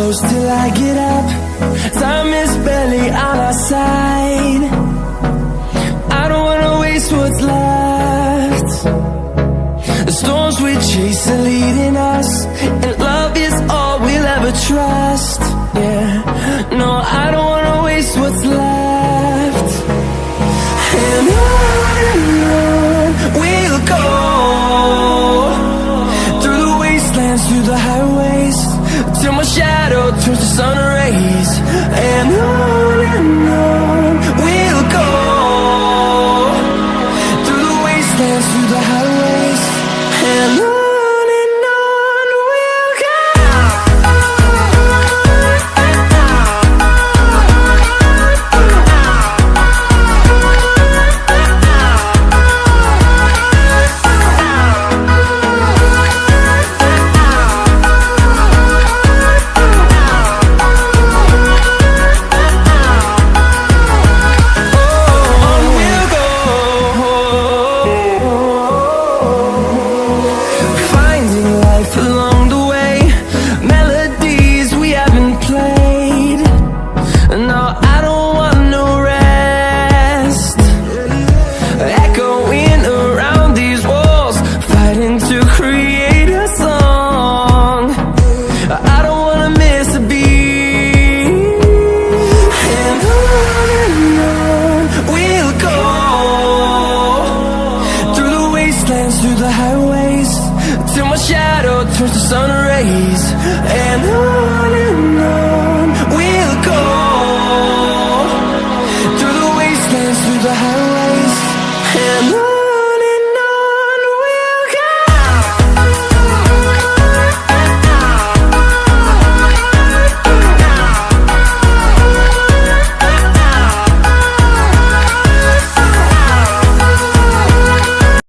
close till I get up. Time is barely on our side. I don't wanna waste what's left. The storms we chase are leading us, and love is all we'll ever trust. Yeah, no, I don't wanna waste what's left. And on we'll go, through the wastelands, through the highways, till my shadow turns to sun rays. And on we'll go, through the wastelands, through the highways, and on we'll go. Through the highways, till my shadow turns to sun rays. And on we'll go, through the wastelands, through the highways, and on.